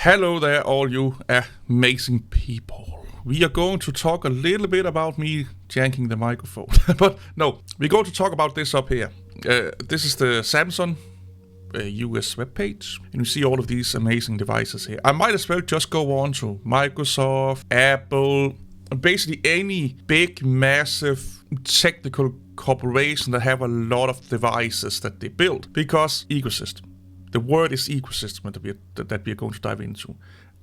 Hello there, all you amazing people. We are going to talk a little bit about me janking the microphone. But no, we're going to talk about this up here. This is the Samsung US webpage, and you see all of these amazing devices here. I might as well just go on to Microsoft, Apple, basically any big, massive technical corporation that have a lot of devices that they build, because ecosystem. The word is ecosystem that we are going to dive into.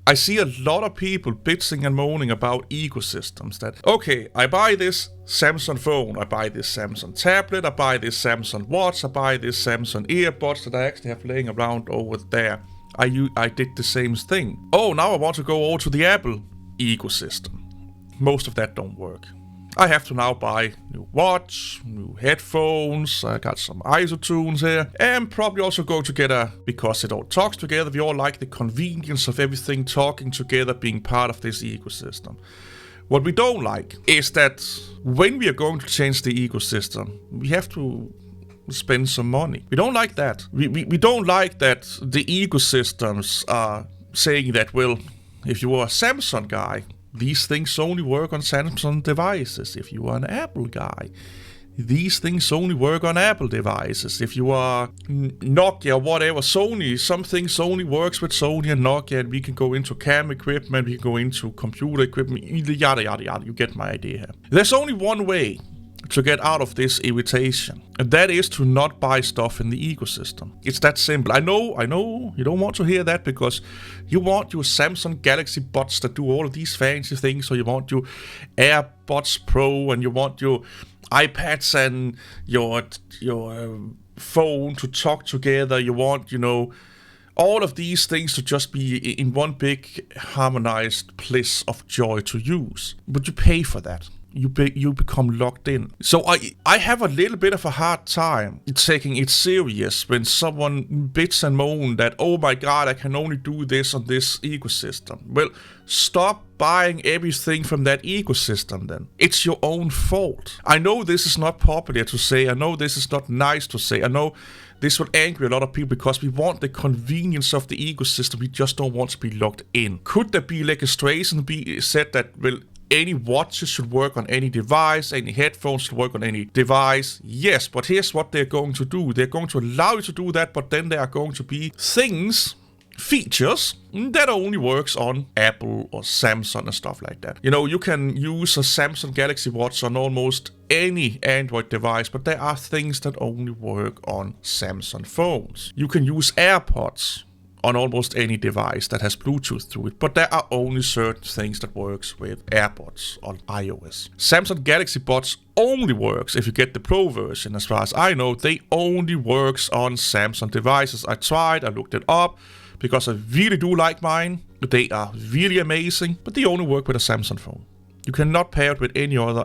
I see a lot of people bitching and moaning about ecosystems that, okay, I buy this Samsung phone, I buy this Samsung tablet, I buy this Samsung watch, I buy this Samsung earbuds that I actually have laying around over there. I did the same thing. Oh, now I want to go over to the Apple ecosystem. Most of that don't work. I have to now buy new watch, new headphones, I got some ISO tunes here, and probably also go together because it all talks together. We all like the convenience of everything talking together, being part of this ecosystem. What we don't like is that when we are going to change the ecosystem, we have to spend some money. We don't like that. We don't like that the ecosystems are saying that, well, if you are a Samsung guy, these things only work on Samsung devices. If you are an Apple guy, these things only work on Apple devices. If you are Nokia, whatever, Sony, some things only works with Sony and Nokia, and we can go into cam equipment, we can go into computer equipment, yada, yada, yada. You get my idea here. There's only one way to get out of this irritation, and that is to not buy stuff in the ecosystem. It's that simple. I know, you don't want to hear that because you want your Samsung Galaxy Buds that do all of these fancy things, or you want your AirPods Pro, and you want your iPads and your phone to talk together. You want, all of these things to just be in one big harmonized bliss of joy to use. But you pay for that. You become locked in. So I have a little bit of a hard time taking it serious when someone bitches and moans that, oh my god, I can only do this on this ecosystem. Well, stop buying everything from that ecosystem then. It's your own fault. I know this is not popular to say. I know this is not nice to say. I know this will anger a lot of people because we want the convenience of the ecosystem. We just don't want to be locked in. Could there be legislation be said that, well, any watches should work on any device, any headphones should work on any device? Yes, but here's what they're going to do. They're going to allow you to do that, but then there are going to be features that only works on Apple or Samsung and stuff like that. You can use a Samsung Galaxy Watch on almost any Android device, but there are things that only work on Samsung phones. You can use AirPods on almost any device that has Bluetooth to it, but there are only certain things that works with AirPods on iOS. Samsung Galaxy Buds only works if you get the Pro version. As far as I know, they only works on Samsung devices. I tried, I looked it up, because I really do like mine. They are really amazing, but they only work with a Samsung phone. You cannot pair it with any other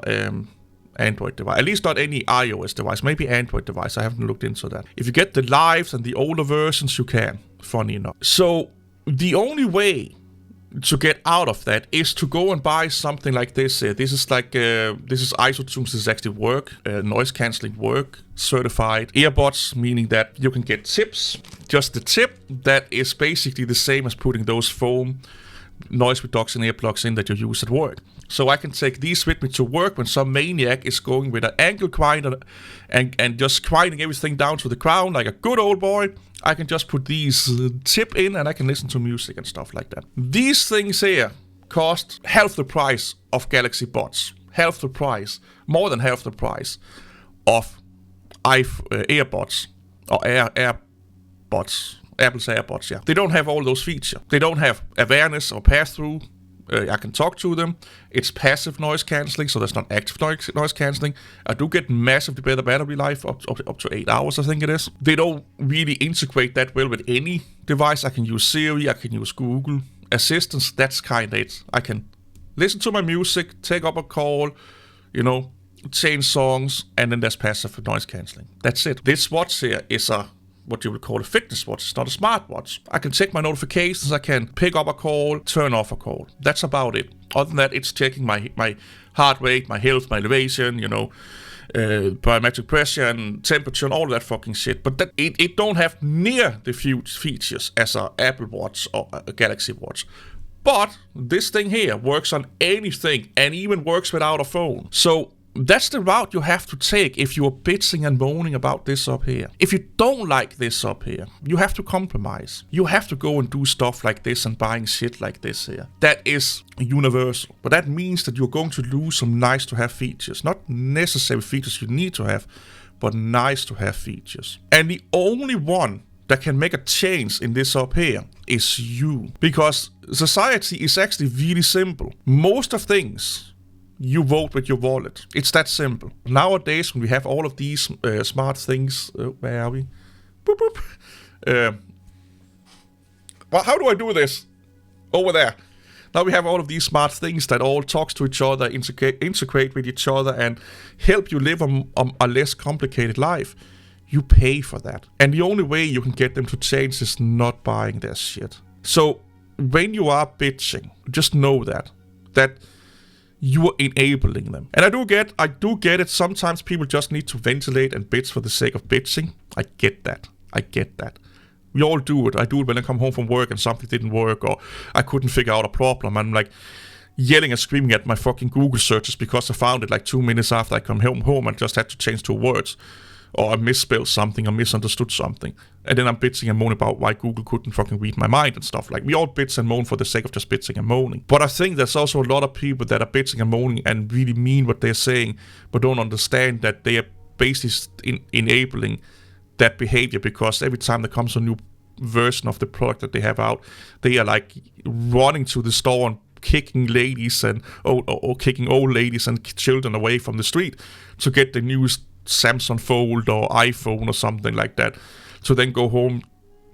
Android device, at least not any iOS device, maybe Android device. I haven't looked into that. If you get the lives and the older versions, you can, funny enough. So the only way to get out of that is to go and buy something like this. This is ISO tunes. This is actually work, noise cancelling work, certified earbuds, meaning that you can get tips, just the tip that is basically the same as putting those foam noise reduction earplugs in that you use at work. So I can take these with me to work when some maniac is going with an angle grinder and just grinding everything down to the ground like a good old boy. I can just put these tip in and I can listen to music and stuff like that. These things here cost half the price of Galaxy Buds. Half the price, more than half the price of earbuds or AirPods. Apple's AirPods, yeah. They don't have all those features. They don't have awareness or pass-through. I can talk to them. It's passive noise cancelling, so that's not active noise cancelling. I do get massively better battery life, up to 8 hours, I think it is. They don't really integrate that well with any device. I can use Siri, I can use Google Assistants. That's kind of it. I can listen to my music, take up a call, change songs, and then there's passive noise cancelling. That's it. This watch here is what you would call a fitness watch. It's not a smartwatch. I can check my notifications, I can pick up a call, turn off a call. That's about it. Other than that, it's checking my heart rate, my health, my elevation, biometric pressure and temperature and all that fucking shit. But that it don't have near the features as a Apple Watch or a Galaxy Watch. But this thing here works on anything and even works without a phone. So that's the route you have to take if you are bitching and moaning about this up here. If you don't like this up here, you have to compromise. You have to go and do stuff like this and buying shit like this here. That is universal. But that means that you're going to lose some nice to have features. Not necessary features you need to have, but nice to have features. And the only one that can make a change in this up here is you. Because society is actually really simple. Most of things, you vote with your wallet. It's that simple. Nowadays, when we have all of these smart things, where are we? Boop, boop. Well, how do I do this? Over there. Now we have all of these smart things that all talks to each other, integrate with each other, and help you live a less complicated life. You pay for that. And the only way you can get them to change is not buying their shit. So when you are bitching, just know that you are enabling them. And I do get it. Sometimes people just need to ventilate and bitch for the sake of bitching. I get that. We all do it. I do it when I come home from work and something didn't work, or I couldn't figure out a problem. I'm like yelling and screaming at my fucking Google searches because I found it like 2 minutes after I come home and just had to change 2 words. Or I misspelled something or misunderstood something. And then I'm bitching and moaning about why Google couldn't fucking read my mind and stuff. Like, we all bitch and moan for the sake of just bitching and moaning. But I think there's also a lot of people that are bitching and moaning and really mean what they're saying, but don't understand that they are basically enabling that behavior, because every time there comes a new version of the product that they have out, they are like running to the store and kicking ladies and or kicking old ladies and children away from the street to get the newest Samsung Fold or iPhone or something like that, to then go home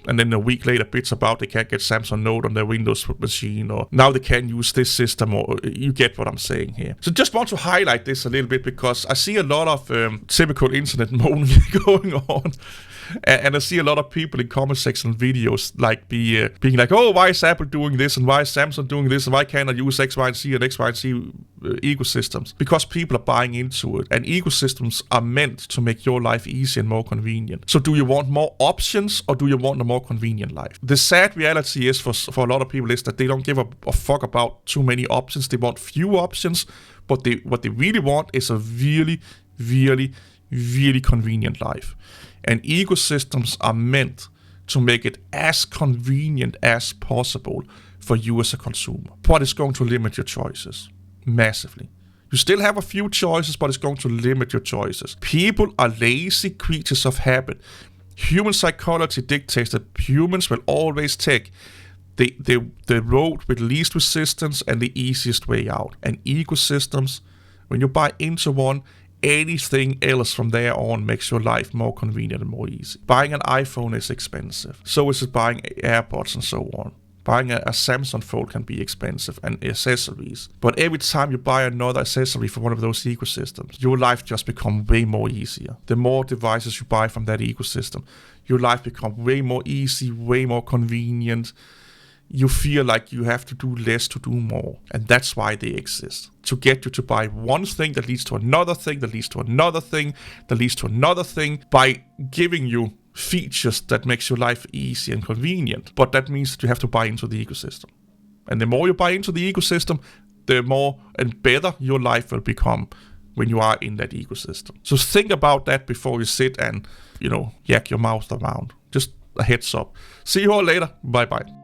and then a week later bitch about they can't get Samsung Note on their Windows machine, or now they can't use this system, or you get what I'm saying here. So just want to highlight this a little bit, because I see a lot of typical internet moaning going on. And I see a lot of people in comment section videos like being like, oh, why is Apple doing this, and why is Samsung doing this, and why can't I use X, Y, and Z and X, Y, and Z ecosystems? Because people are buying into it, and ecosystems are meant to make your life easier and more convenient. So do you want more options, or do you want a more convenient life? The sad reality is for a lot of people is that they don't give a fuck about too many options. They want few options, but what they really want is a really, really, really convenient life. And ecosystems are meant to make it as convenient as possible for you as a consumer. But it's going to limit your choices massively. You still have a few choices, but it's going to limit your choices. People are lazy creatures of habit. Human psychology dictates that humans will always take the road with least resistance and the easiest way out. And ecosystems, when you buy into one, anything else from there on makes your life more convenient and more easy. Buying an iPhone is expensive. So is it buying AirPods and so on. Buying a Samsung Fold can be expensive, and accessories. But every time you buy another accessory for one of those ecosystems, your life just becomes way more easier. The more devices you buy from that ecosystem, your life becomes way more easy, way more convenient. You feel like you have to do less to do more. And that's why they exist. To get you to buy one thing that leads to another thing, that leads to another thing, that leads to another thing, by giving you features that makes your life easy and convenient. But that means that you have to buy into the ecosystem. And the more you buy into the ecosystem, the more and better your life will become when you are in that ecosystem. So think about that before you sit and, yak your mouth around. Just a heads up. See you all later. Bye-bye.